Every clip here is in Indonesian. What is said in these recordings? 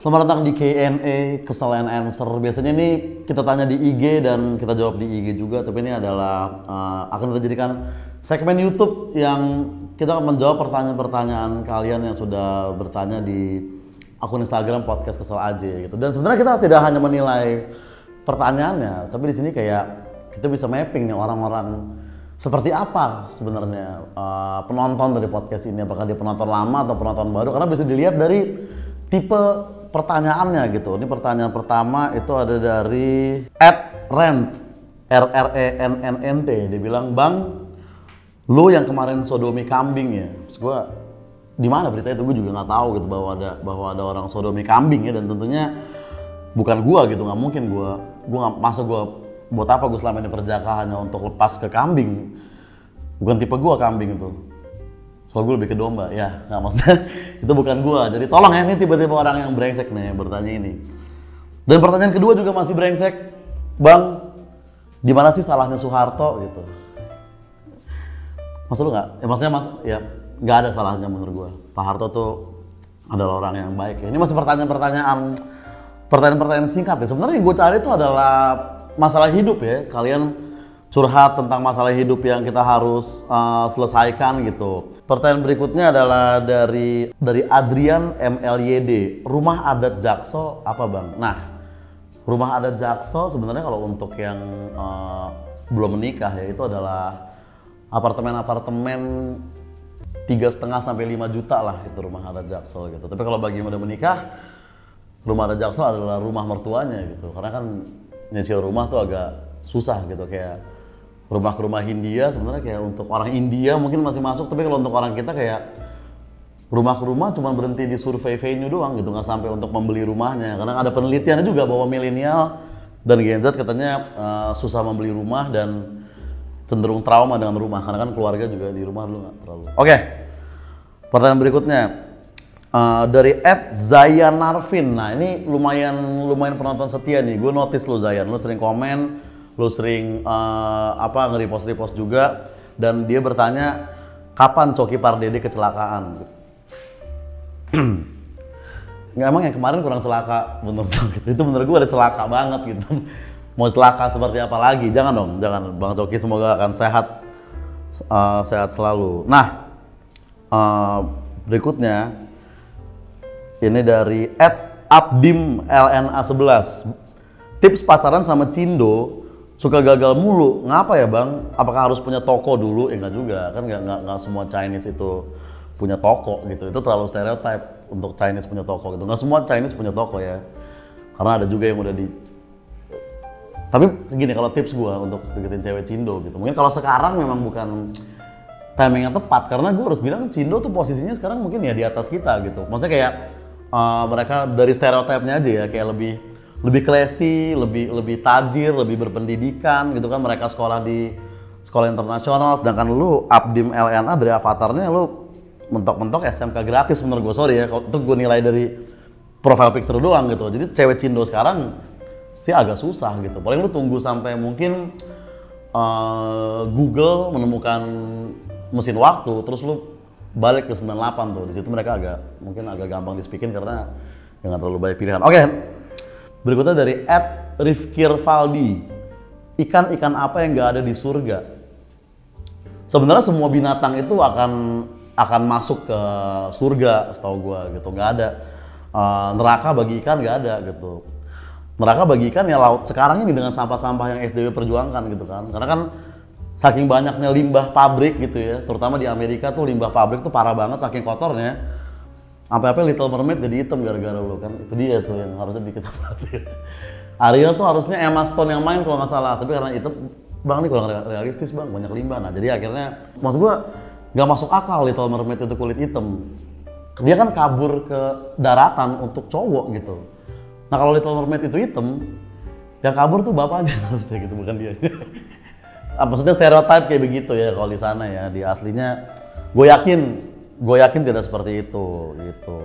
Selamat datang di Q&A, kesalahan answer. Biasanya ini kita tanya di IG dan kita jawab di IG juga, tapi ini adalah akan kita jadikan segmen YouTube yang kita akan menjawab pertanyaan-pertanyaan kalian yang sudah bertanya di akun Instagram podcast Kesel Aja gitu. Dan sebenarnya kita tidak hanya menilai pertanyaannya, tapi di sini kayak kita bisa mapping nih orang-orang seperti apa sebenarnya penonton dari podcast ini, apakah dia penonton lama atau penonton baru, karena bisa dilihat dari tipe pertanyaannya gitu. Ini pertanyaan pertama itu ada dari @rent RRENNNT. Dia bilang, "Bang, lu yang kemarin sodomi kambing ya?" Terus gue, di mana berita itu? Gue juga nggak tahu gitu bahwa ada orang sodomi kambing ya, dan tentunya bukan gue gitu, nggak mungkin gue nggak, masa gue buat apa gue selama ini perjaka hanya untuk lepas ke kambing. Bukan tipe gue kambing itu. Soalnya gue lebih ke domba, ya nggak, maksudnya itu bukan gue. Jadi tolong ya, ini tiba-tiba orang yang brengsek nih yang bertanya ini. Dan pertanyaan kedua juga masih brengsek, "Bang, di mana sih salahnya Soeharto?" gitu. Maksud lu nggak? Ya maksudnya ya nggak ada salahnya menurut gue. Pak Harto tuh adalah orang yang baik ya. Ini masih pertanyaan singkat ya. Sebenarnya yang gue cari itu adalah masalah hidup ya. Kalian curhat tentang masalah hidup yang kita harus selesaikan gitu. Pertanyaan berikutnya adalah dari Adrian MLYD. Rumah adat Jaksel apa bang? Nah, rumah adat Jaksel sebenarnya kalau untuk yang belum menikah ya, itu adalah apartemen 3,5 sampai 5 juta lah itu rumah adat Jaksel gitu. Tapi kalau bagi yang udah menikah, rumah adat Jaksel adalah rumah mertuanya gitu. Karena kan nyicil rumah tuh agak susah gitu, kayak rumah Hindia sebenarnya kayak untuk orang India mungkin masih masuk, tapi kalau untuk orang kita kayak rumah ke rumah cuma berhenti di survei venue doang gitu, nggak sampai untuk membeli rumahnya. Karena ada penelitian juga bahwa milenial dan Gen Z katanya susah membeli rumah dan cenderung trauma dengan rumah, karena kan keluarga juga di rumah dulu nggak terlalu. Oke, pertanyaan berikutnya dari @Zayanarvin. Nah ini lumayan penonton setia nih. Gue notice lo Zayan, lo sering komen, lo sering nge-repost juga, dan dia bertanya kapan Coki Pardede kecelakaan. Nggak, emang yang kemarin kurang celaka menurut gitu. Itu menurut gue ada celaka banget gitu. Mau celaka seperti apa lagi? Jangan dong, jangan. Bang Coki semoga akan sehat selalu. Nah, berikutnya ini dari @abdim_lna11. Tips pacaran sama Cindo suka gagal mulu, ngapa ya bang? Apakah harus punya toko dulu? Enggak juga, kan nggak semua Chinese itu punya toko gitu. Itu terlalu stereotip untuk Chinese punya toko gitu. Nggak semua Chinese punya toko ya, karena ada juga yang udah di. Tapi gini, kalau tips gue untuk deketin cewek Cindo gitu, mungkin kalau sekarang memang bukan timing yang tepat, karena gue harus bilang Cindo tuh posisinya sekarang mungkin ya di atas kita gitu. Maksudnya kayak mereka dari stereotipnya aja ya, kayak lebih classy, lebih tajir, lebih berpendidikan gitu kan. Mereka sekolah di sekolah internasional, sedangkan lu Abdim LNA dari avatarnya lu mentok-mentok SMK gratis menurut gue. Sorry ya, kalau itu gue nilai dari profile picture doang gitu. Jadi cewek Cindo sekarang sih agak susah gitu. Paling lu tunggu sampai mungkin Google menemukan mesin waktu, terus lu balik ke 98 tuh. Di situ mereka mungkin agak gampang dispikin karena nggak terlalu banyak pilihan. Oke. Berikutnya dari @Rifkirvaldi. Ikan apa yang nggak ada di surga? Sebenarnya semua binatang itu akan masuk ke surga, setahu gua gitu. Nggak ada neraka bagi ikan, nggak ada gitu. Neraka bagi ikan ya laut sekarang ini dengan sampah-sampah yang SJW perjuangkan gitu kan. Karena kan saking banyaknya limbah pabrik gitu ya, terutama di Amerika tuh limbah pabrik tuh parah banget saking kotornya. Sampai Little Mermaid jadi hitam gara-gara lo kan. Itu dia tuh yang harusnya kita perhatiin. Ariel tuh harusnya Emma Stone yang main kalau nggak salah, tapi karena itu bang ini kurang realistis bang, banyak limbah. Nah jadi akhirnya maksud gua nggak masuk akal Little Mermaid itu kulit hitam. Dia kan kabur ke daratan untuk cowok gitu. Nah kalau Little Mermaid itu hitam, yang kabur tuh bapaknya harusnya gitu, bukan dia. Maksudnya stereotip kayak begitu ya kalau di sana ya. Di aslinya gue yakin tidak seperti itu gitu.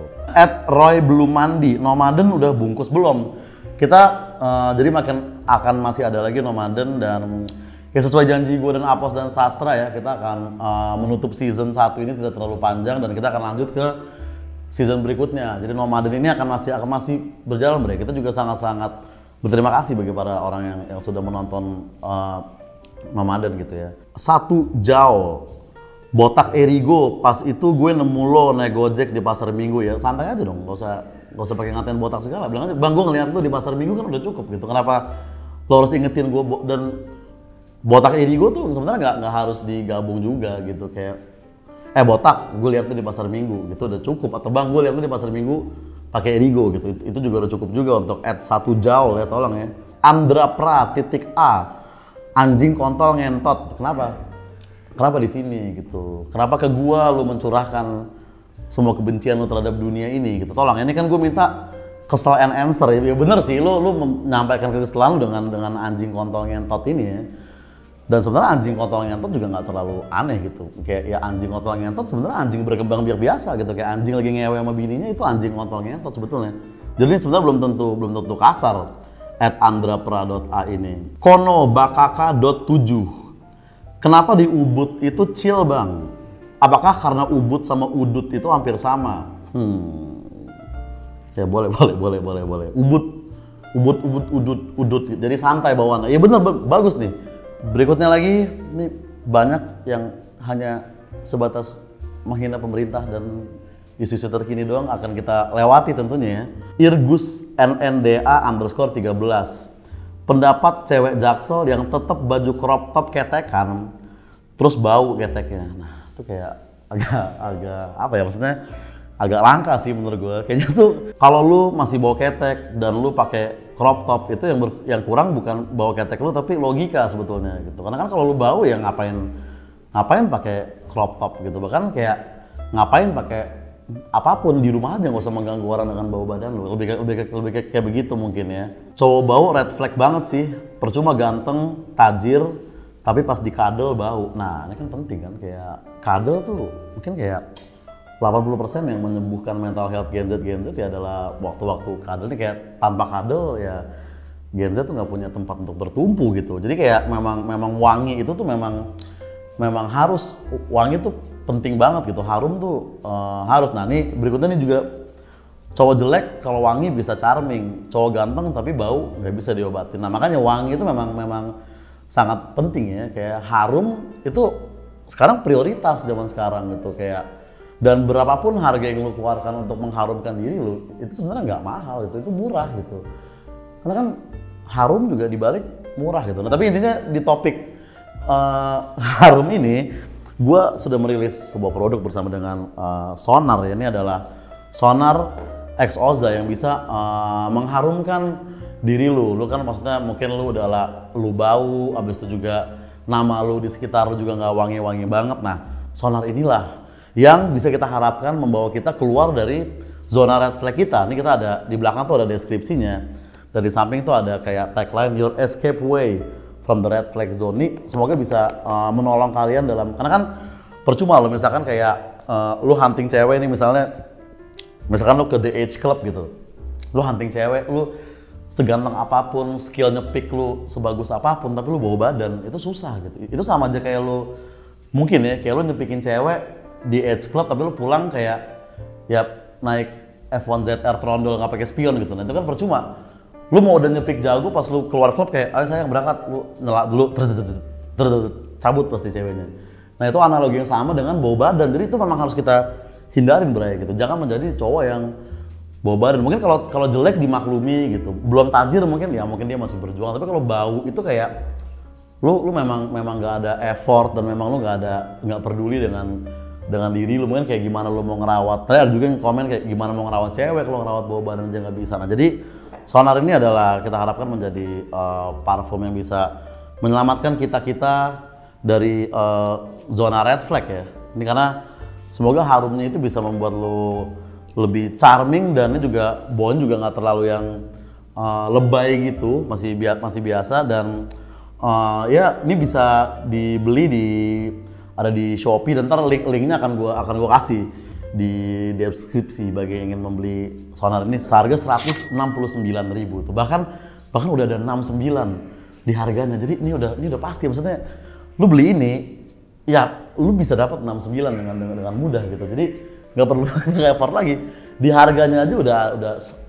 @RoyBlumandi, nomaden udah bungkus belum? Kita jadi akan masih ada lagi nomaden, dan ya sesuai janji gue dan Apos dan Sastra ya, kita akan menutup season 1 ini tidak terlalu panjang, dan kita akan lanjut ke season berikutnya. Jadi Nomaden ini akan masih berjalan, Bre. Kita juga sangat-sangat berterima kasih bagi para orang yang sudah menonton Nomaden gitu ya. 1 jauh botak Erigo, pas itu gue nemu lo naik Gojek di pasar Minggu ya. Santai aja dong, gak usah pakai ngatain botak segala. Bilang aja, Bang, gue ngeliat lo di pasar Minggu kan udah cukup gitu. Kenapa lo harus ingetin gue? Dan botak Erigo tuh sebenarnya nggak harus digabung juga gitu, kayak botak, gue lihat tuh di pasar Minggu gitu udah cukup, atau Bang, gue lihat tuh di pasar Minggu pakai Erigo gitu, itu juga udah cukup juga untuk add 1 jauh ya, tolong ya. Andra Pra .A, anjing kontol ngentot, kenapa di sini gitu, kenapa ke gua lu mencurahkan semua kebencian lu terhadap dunia ini gitu, tolong. Ini kan gue minta kesel and answer ya, bener sih, lu menyampaikan kekesalan lu dengan anjing kontol ngentot ini ya. Dan sebenarnya anjing kontol ngentot juga nggak terlalu aneh gitu. Kayak ya anjing kontol ngentot sebenarnya anjing berkembang biak biasa gitu. Kayak anjing lagi ngewe sama bininya itu anjing kontol ngentot sebetulnya. Jadi sebenarnya belum tentu kasar. @andrapra.a ini. Kono bakaka.7. Kenapa di Ubud itu chill, Bang? Apakah karena Ubud sama Udut itu hampir sama? Ya boleh. Udut. Jadi santai bawaannya. Ya bener, bagus nih. Berikutnya lagi, ini banyak yang hanya sebatas menghina pemerintah dan isu-isu terkini doang, akan kita lewati tentunya ya. Irgus NNDA_13. Pendapat cewek Jaksel yang tetap baju crop top ketekan, terus bau keteknya. Nah itu kayak agak apa ya, maksudnya agak langka sih menurut gue. Kayaknya tuh kalau lu masih bawa ketek dan lu pakai crop top, itu yang kurang bukan bawa ketek lu tapi logika sebetulnya gitu. Karena kan kalau lu bau ya ngapain pakai crop top gitu. Bahkan kayak ngapain pakai apapun di rumah aja, nggak usah mengganggu orang dengan bau badan lu. Lebih kayak begitu mungkin ya. Cowok bau red flag banget sih. Percuma ganteng, tajir, tapi pas di kadel bau. Nah ini kan penting kan, kayak kadel tuh mungkin kayak 80% yang menyembuhkan mental health Gen Z ya adalah waktu-waktu kadel. Ini kayak tanpa kadel ya Gen Z tuh nggak punya tempat untuk bertumpu gitu. Jadi kayak memang wangi itu tuh memang harus, wangi tuh penting banget gitu, harum tuh harus. Nah ini berikutnya nih juga, cowok jelek kalau wangi bisa charming, cowok ganteng tapi bau nggak bisa diobatin. Nah makanya wangi itu memang sangat penting ya, kayak harum itu sekarang prioritas zaman sekarang gitu kayak. Dan berapapun harga yang lu keluarkan untuk mengharumkan diri lu, itu sebenarnya nggak mahal, itu murah gitu. Karena kan harum juga dibalik murah gitu. Nah tapi intinya di topik harum ini, gue sudah merilis sebuah produk bersama dengan Sonar ya. Ini adalah Sonar X Oza yang bisa mengharumkan diri lu. Lu kan maksudnya mungkin lu lu bau, abis itu juga nama lu di sekitar lu juga nggak wangi-wangi banget. Nah Sonar inilah yang bisa kita harapkan membawa kita keluar dari zona red flag kita. Ini kita ada di belakang tuh ada deskripsinya, dan di samping tuh ada kayak tagline your escape way from the red flag zone. Ini semoga bisa menolong kalian dalam, karena kan percuma lo misalkan kayak lu hunting cewek nih, misalkan lu ke The Edge Club gitu, lu hunting cewek, lu seganteng apapun, skill nyepick lu sebagus apapun, tapi lu bawa badan, itu susah gitu. Itu sama aja kayak lu mungkin ya, kayak lu nyepikin cewek di Edge Club tapi lu pulang kayak ya naik F1 ZR Trondol nggak pakai spion gitu. Nah itu kan percuma. Lu mau udah nyepik jago, pas lu keluar klub kayak ayo sayang berangkat, lu nyelak dulu cabut pasti ceweknya. Nah itu analogi yang sama dengan bau badan. Jadi itu memang harus kita hindarin, Bray gitu. Jangan menjadi cowok yang bau badan. Mungkin kalau jelek dimaklumi gitu, belum tajir mungkin dia masih berjuang. Tapi kalau bau itu kayak lu memang nggak ada effort, dan memang lu nggak peduli dengan diri lu. Mungkin kayak gimana lu mau ngerawat. Tadi ada juga yang komen kayak gimana mau ngerawat cewek kalau ngerawat bau badan aja nggak bisa. Nah jadi Sonar ini adalah kita harapkan menjadi parfum yang bisa menyelamatkan kita dari zona red flag ya. Ini karena semoga harumnya itu bisa membuat lu lebih charming, dan ini juga baunya juga nggak terlalu yang lebay gitu, masih biasa. Dan ya ini bisa dibeli ada di Shopee, dan ntar linknya akan gua kasih di deskripsi bagi yang ingin membeli Sonar ini. Seharga 169.000 tuh, bahkan udah ada 69 di harganya. Jadi ini udah pasti, maksudnya lu beli ini ya lu bisa dapat 69 dengan mudah gitu. Jadi nggak perlu banyak effort lagi. Di harganya aja udah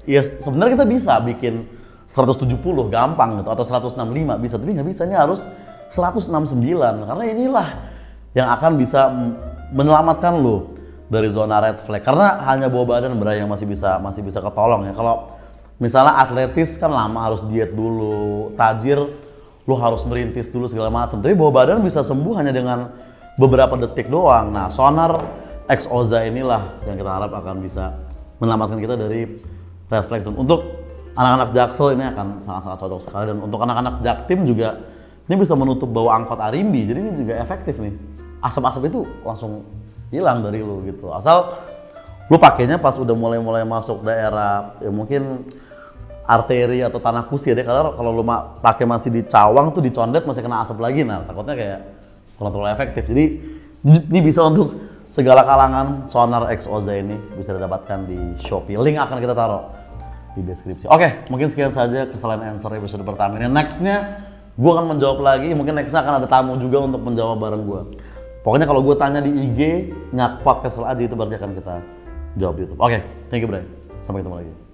ya sebenarnya kita bisa bikin 170 gampang gitu atau 165 bisa, tapi nggak bisa, ini harus 169 karena inilah yang akan bisa menyelamatkan lo dari zona red flag, karena hanya bawa badan Bray yang masih bisa ketolong ya. Kalau misalnya atletis kan lama harus diet dulu, tajir lo harus merintis dulu segala macam, tapi bawa badan bisa sembuh hanya dengan beberapa detik doang. Nah, Sonar X Oza inilah yang kita harap akan bisa menyelamatkan kita dari red flag. Untuk anak-anak Jaksel ini akan sangat-sangat cocok sekali, dan untuk anak-anak Jaktim juga ini bisa menutup bau angkot Arimbi, jadi ini juga efektif nih. Asap-asap itu langsung hilang dari lu gitu, asal lu pakainya pas udah mulai masuk daerah ya mungkin arteri atau tanah kusir ya, karena kalau lu pakai masih di cawang tuh, di condet masih kena asap lagi, nah takutnya kayak kurang terlalu efektif. Jadi ini bisa untuk segala kalangan. Sonar X Oza ini bisa didapatkan di Shopee, link akan kita taruh di deskripsi. Oke, mungkin sekian saja kesalahan answer episode pertama ini. Nextnya gue akan menjawab lagi, mungkin nextnya akan ada tamu juga untuk menjawab bareng gue. Pokoknya kalau gue tanya di IG Nyak Podcast aja, itu berarti akan kita jawab di YouTube. Oke, thank you Bray, sampai ketemu lagi.